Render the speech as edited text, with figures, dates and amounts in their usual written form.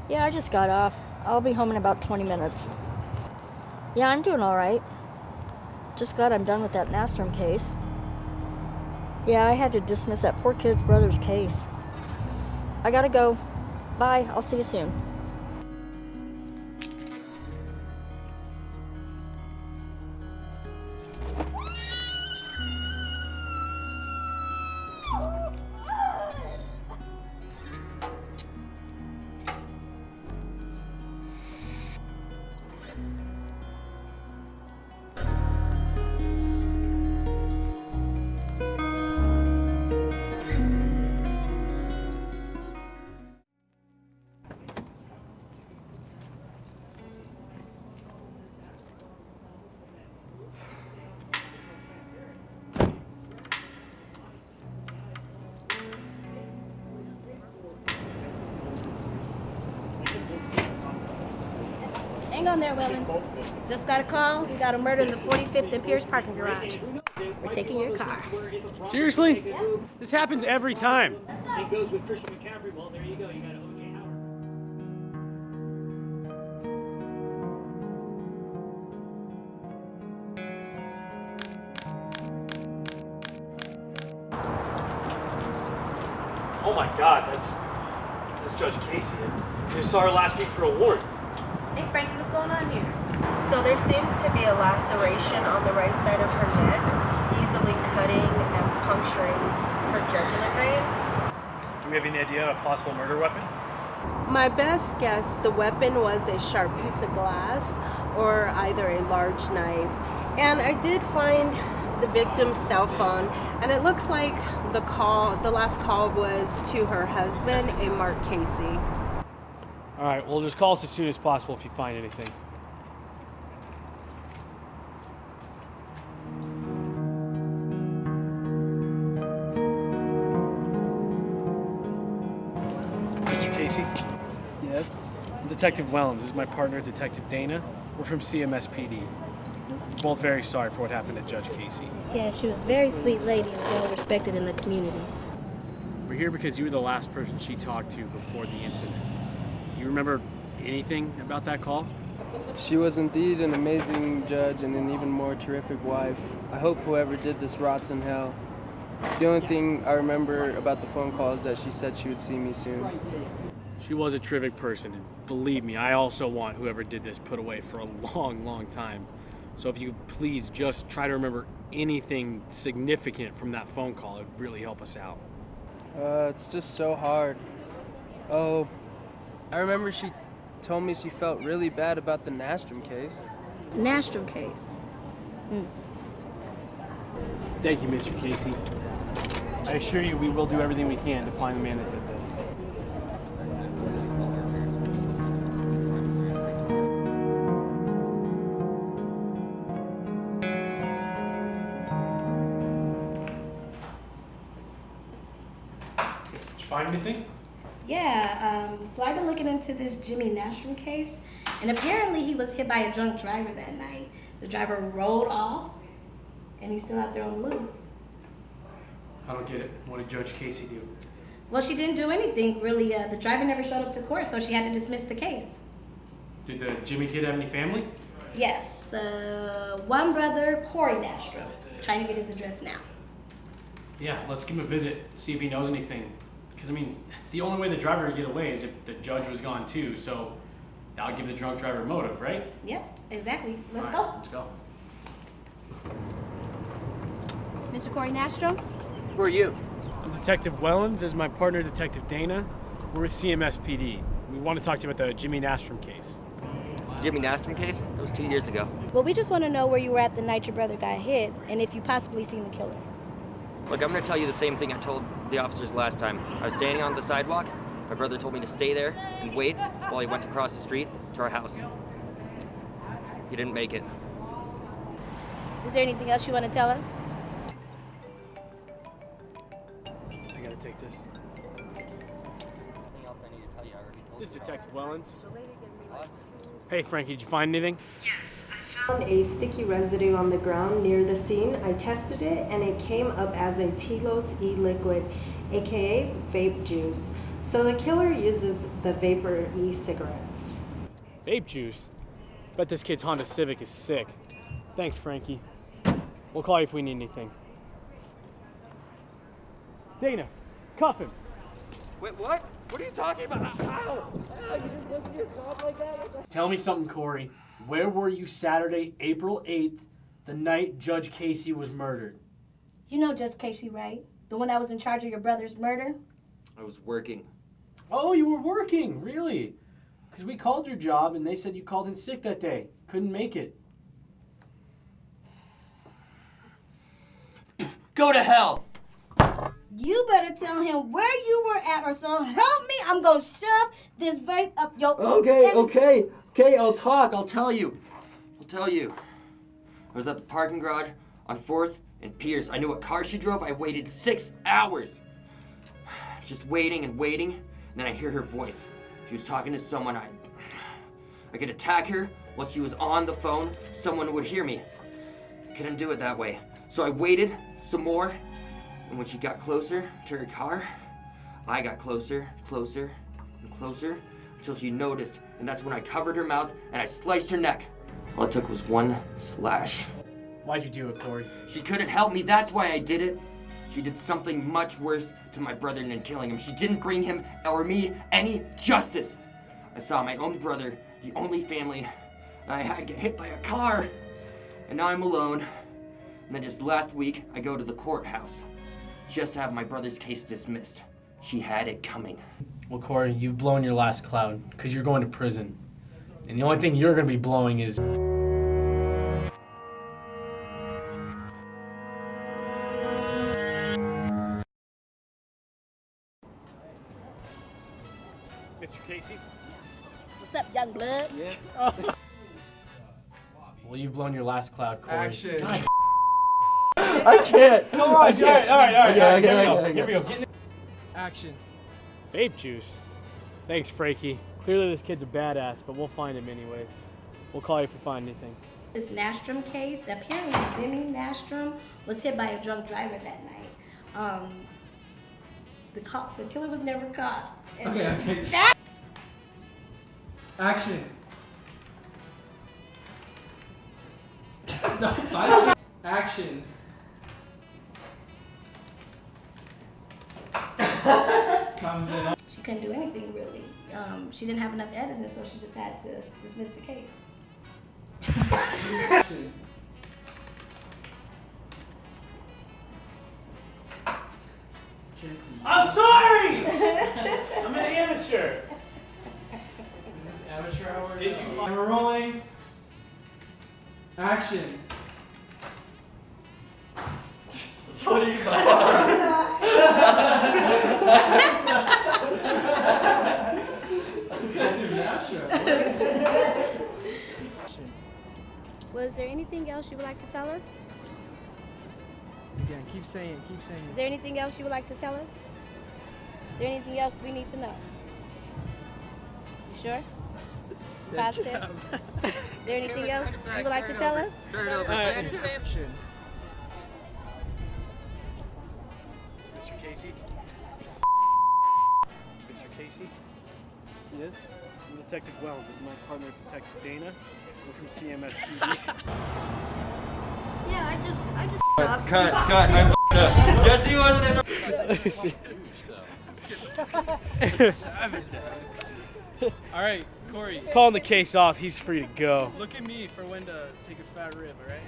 Yeah, I just got off. I'll be home in about 20 minutes. Yeah, I'm doing all right. Just glad I'm done with that Nastrom case. Yeah, I had to dismiss that poor kid's brother's case. I gotta go. Bye, I'll see you soon. Hang on there, Wellen. Just got a call. We got a murder in the 45th and Pierce parking garage. We're taking your car. Seriously? Yeah. This happens every time. It goes with Christian McCaffrey. Well, there you go. You got O.J. Howard. Oh my God, that's Judge Casey. I just saw her last week for a warrant. Hey, Frankie, what's going on here? So there seems to be a laceration on the right side of her neck, easily cutting and puncturing her jugular vein. Do we have any idea on a possible murder weapon? My best guess, the weapon was a sharp piece of glass or either a large knife. And I did find the victim's cell phone, and it looks like the last call was to her husband, a Mark Casey. All right, well, just call us as soon as possible if you find anything. Mr. Casey? Yes? I'm Detective Wellens. This is my partner, Detective Dana. We're from CMSPD. We're both very sorry for what happened to Judge Casey. Yeah, she was a very sweet lady and well respected in the community. We're here because you were the last person she talked to before the incident. Do you remember anything about that call? She was indeed an amazing judge and an even more terrific wife. I hope whoever did this rots in hell. The only thing I remember about the phone call is that she said she would see me soon. She was a terrific person, and believe me, I also want whoever did this put away for a long, long time. So if you could please just try to remember anything significant from that phone call, it would really help us out. It's just so hard. Oh, I remember she told me she felt really bad about the Nastrom case. The Nastrom case. Thank you, Mr. Casey. I assure you we will do everything we can to find the man that did this. Did you find anything? Yeah, so I've been looking into this Jimmy Nastrom case, and apparently he was hit by a drunk driver that night. The driver rolled off, and he's still out there on the loose. I don't get it. What did Judge Casey do? Well, she didn't do anything, really. The driver never showed up to court, so she had to dismiss the case. Did the Jimmy kid have any family? Yes, one brother, Corey Nastrom. Trying to get his address now. Yeah, let's give him a visit, see if he knows anything. Because, I mean, the only way the driver would get away is if the judge was gone too, so that would give the drunk driver motive, right? Yep, exactly. Let's All go. right, let's go. Mr. Corey Nastrom? Who are you? I'm Detective Wellens. This is my partner, Detective Dana. We're with CMSPD. We want to talk to you about the Jimmy Nastrom case. Jimmy Nastrom case? That was 2 years ago. Well, we just want to know where you were at the night your brother got hit, and if you possibly seen the killer. Look, I'm gonna tell you the same thing I told the officers last time. I was standing on the sidewalk. My brother told me to stay there and wait while he went across the street to our house. He didn't make it. Is there anything else you want to tell us? I gotta take this. Anything else I need to tell you? I already told This is you. Detective Wellens. Hey, Frankie, did you find anything? Yes, I found a sticky residue on the ground near the scene. I tested it and it came up as a Telos E liquid, aka vape juice. So the killer uses the vapor e-cigarettes. Vape juice? Bet this kid's Honda Civic is sick. Thanks, Frankie. We'll call you if we need anything. Dana, cuff him. Wait, what? What are you talking about? Ow! Ow, you just looked at your cop like that? Tell me something, Corey. Where were you Saturday, April 8th, the night Judge Casey was murdered? You know Judge Casey, right? The one that was in charge of your brother's murder? I was working. Oh, you were working, really? Because we called your job and they said you called in sick that day. Couldn't make it. Go to hell! You better tell him where you were at, or so help me, I'm gonna shove this vape up your... Okay, I'll talk. I'll tell you. I was at the parking garage on 4th and Pierce. I knew what car she drove. I waited 6 hours. Just waiting and waiting, and then I hear her voice. She was talking to someone. I could attack her while she was on the phone. Someone would hear me. I couldn't do it that way. So I waited some more, and when she got closer to her car, I got closer, closer, and closer, until she noticed, and that's when I covered her mouth and I sliced her neck. All it took was one slash. Why'd you do it, Corey? She couldn't help me, that's why I did it. She did something much worse to my brother than killing him. She didn't bring him or me any justice. I saw my own brother, the only family I had, get hit by a car. And now I'm alone. And then just last week, I go to the courthouse just to have my brother's case dismissed. She had it coming. Well, Corey, you've blown your last cloud because you're going to prison. And the only thing you're going to be blowing is... Mr. Casey? What's up, young blood? Yes. Well, you've blown your last cloud, Corey. Action. God. I can't! Come on, all right. Okay. Here we go. Get in. Action. Vape juice. Thanks, Frankie. Clearly this kid's a badass, but we'll find him anyways. We'll call you if we find anything. This Nastrom case, apparently Jimmy Nastrom was hit by a drunk driver that night. The killer was never caught. And Okay. Action. Action. Comes in. She couldn't do anything really. She didn't have enough evidence, so she just had to dismiss the case. Action. I'm sorry! I'm an amateur. Is this amateur hour? Did you find... We're rolling. Action. So what are you Was there anything else you would like to tell us? Again, keep saying it. Is there anything else you would like to tell us? Is there anything else we need to know? You sure? Positive? Is there anything else you would like to tell us? Action. Mr. Casey? Mr. Casey? Yes? I'm Detective Wells. This is my partner, Detective Dana. We're from CMSPD. Yeah, I just Cut. I'm up. Jesse wasn't in the... Alright, Corey. Calling the case off. He's free to go. Look at me for when to take a fat rib, alright?